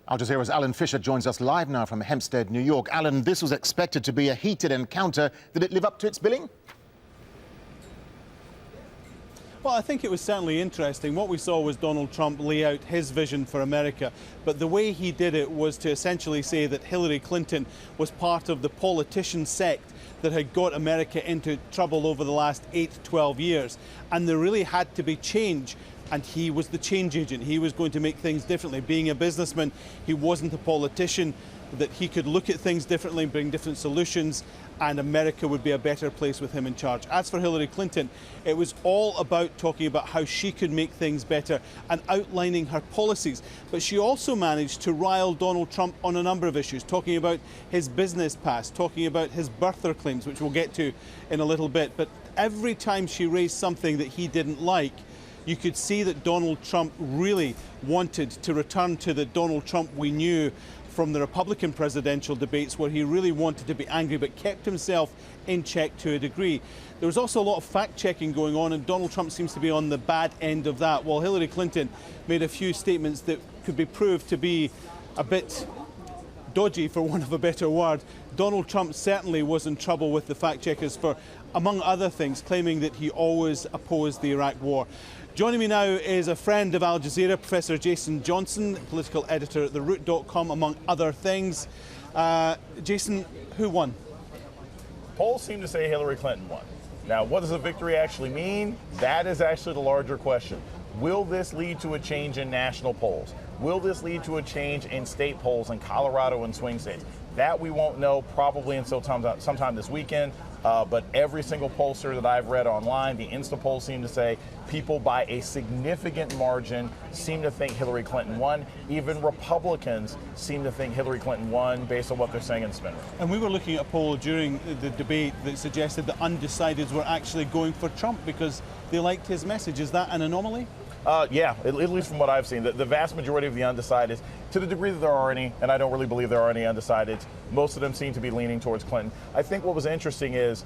Al Jazeera's Alan Fisher joins us live now from Hempstead, New York. Alan, this was expected to be a heated encounter. Did it live up to its billing? Well, I think it was certainly interesting. What we saw was Donald Trump lay out his vision for America, but the way he did it was to essentially say that Hillary Clinton was part of the politician sect that had got America into trouble over the last 8 to 12 years. And there really had to be change. And he was the change agent. He was going to make things differently. Being a businessman, he wasn't a politician, that he could look at things differently and bring different solutions, and America would be a better place with him in charge. As for Hillary Clinton, it was all about talking about how she could make things better and outlining her policies. But she also managed to rile Donald Trump on a number of issues, talking about his business past, talking about his birther claims, which we'll get to in a little bit. But every time she raised something that he didn't like, you could see that Donald Trump really wanted to return to the Donald Trump we knew from the Republican presidential debates, where he really wanted to be angry but kept himself in check to a degree. There was also a lot of fact-checking going on, and Donald Trump seems to be on the bad end of that, while Hillary Clinton made a few statements that could be proved to be a bit dodgy, for want of a better word. Donald Trump certainly was in trouble with the fact-checkers for, among other things, claiming that he always opposed the Iraq war. Joining me now is a friend of Al Jazeera, Professor Jason Johnson, political editor at TheRoot.com, among other things. Jason, who won? Polls seem to say Hillary Clinton won. Now, what does a victory actually mean? That is actually the larger question. Will this lead to a change in national polls? Will this lead to a change in state polls in Colorado and swing states? That we won't know probably until sometime this weekend. But every single pollster that I've read online, the Insta polls seem to say people by a significant margin seem to think Hillary Clinton won. Even Republicans seem to think Hillary Clinton won based on what they're saying in the spin rate. And we were looking at a poll during the debate that suggested that undecideds were actually going for Trump because they liked his message. Is that an anomaly? Yeah, at least from what I've seen. The vast majority of the undecideds, to the degree that there are any, and I don't really believe there are any undecideds, most of them seem to be leaning towards Clinton. I think what was interesting is,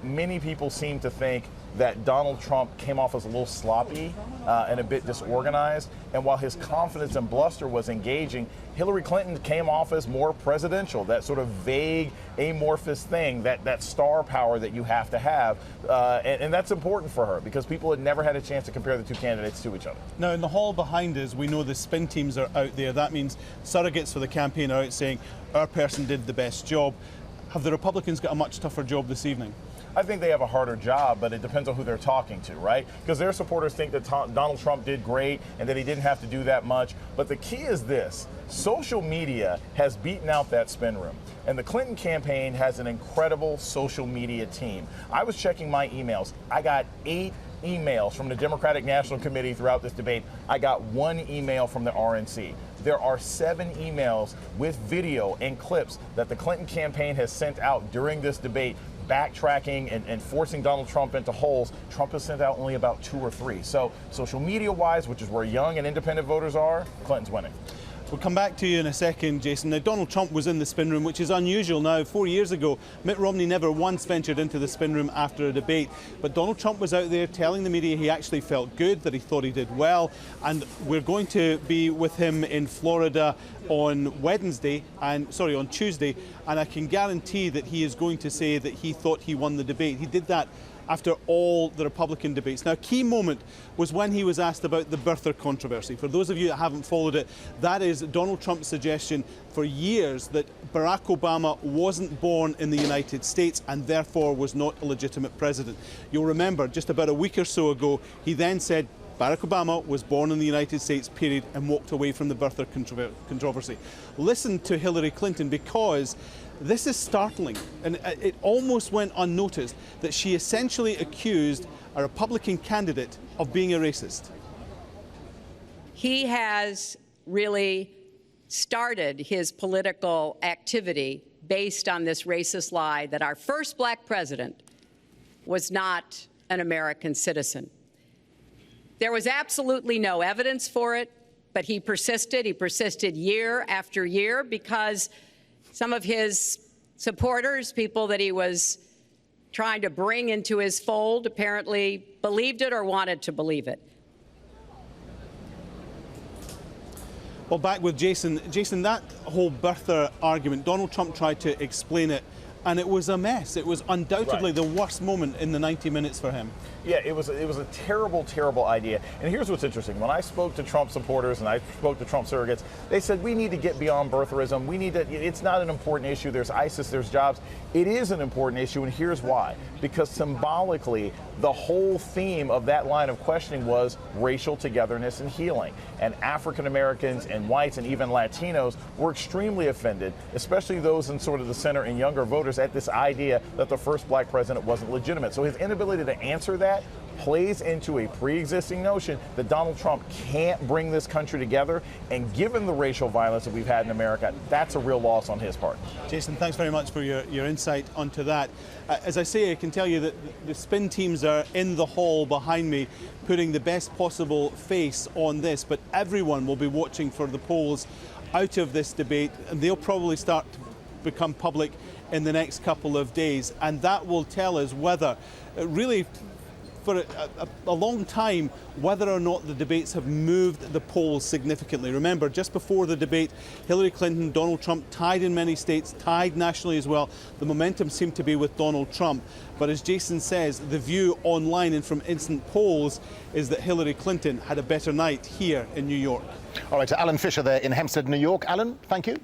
many people seem to think that Donald Trump came off as a little sloppy and a bit disorganized. And while his confidence and bluster was engaging, Hillary Clinton came off as more presidential, that sort of vague, amorphous thing, that star power that you have to have. And that's important for her because people had never had a chance to compare the two candidates to each other. Now, in the hall behind us, we know the spin teams are out there. That means surrogates for the campaign are out saying, our person did the best job. Have the Republicans got a much tougher job this evening? I think they have a harder job, but it depends on who they're talking to, right? Because their supporters think that Donald Trump did great and that he didn't have to do that much. But the key is this. Social media has beaten out that spin room. And the Clinton campaign has an incredible social media team. I was checking my emails. I got 8 emails from the Democratic National Committee throughout this debate. I got 1 email from the RNC. There are 7 emails with video and clips that the Clinton campaign has sent out during this debate, backtracking and forcing Donald Trump into holes. Trump has sent out only about 2 or 3. So social media-wise, which is where young and independent voters are, Clinton's winning. We'll come back to you in a second, Jason. Now, Donald Trump was in the spin room, which is unusual now. 4 years ago, Mitt Romney never once ventured into the spin room after a debate. But Donald Trump was out there telling the media he actually felt good, that he thought he did well. And we're going to be with him in Florida on Tuesday. And I can guarantee that he is going to say that he thought he won the debate. He did that after all the Republican debates. Now, a key moment was when he was asked about the birther controversy. For those of you that haven't followed it, that is Donald Trump's suggestion for years that Barack Obama wasn't born in the United States and therefore was not a legitimate president. You'll remember just about a week or so ago, he then said Barack Obama was born in the United States, period, and walked away from the birther controversy. Listen to Hillary Clinton, because this is startling, and it almost went unnoticed that she essentially accused a Republican candidate of being a racist. He has really started his political activity based on this racist lie that our first black president was not an American citizen. There was absolutely no evidence for it, but he persisted. He persisted year after year because some of his supporters, people that he was trying to bring into his fold, apparently believed it or wanted to believe it. Well, back with Jason. Jason, that whole birther argument, Donald Trump tried to explain it, and it was a mess. It was undoubtedly the worst moment in the 90 minutes for him. Yeah, it was a terrible, terrible idea. And here's what's interesting. When I spoke to Trump supporters and I spoke to Trump surrogates, they said we need to get beyond birtherism. We need to, it's not an important issue. There's ISIS, there's jobs. It is an important issue, and here's why. Because symbolically, the whole theme of that line of questioning was racial togetherness and healing. And African Americans and whites and even Latinos were extremely offended, especially those in sort of the center and younger voters, at this idea that the first black president wasn't legitimate. So his inability to answer that plays into a pre-existing notion that Donald Trump can't bring this country together. And given the racial violence that we've had in America, that's a real loss on his part. Jason, thanks very much for your insight onto that. As I say, I can tell you that the spin teams are in the hall behind me putting the best possible face on this, but everyone will be watching for the polls out of this debate, and they'll probably start to become public in the next couple of days, and that will tell us whether, really for a long time, whether or not the debates have moved the polls significantly. Remember, just before the debate, Hillary Clinton, Donald Trump tied in many states, tied nationally as well. The momentum seemed to be with Donald Trump. But as Jason says, the view online and from instant polls is that Hillary Clinton had a better night here in New York. All right, to Alan Fisher there in Hempstead, New York. Alan, thank you.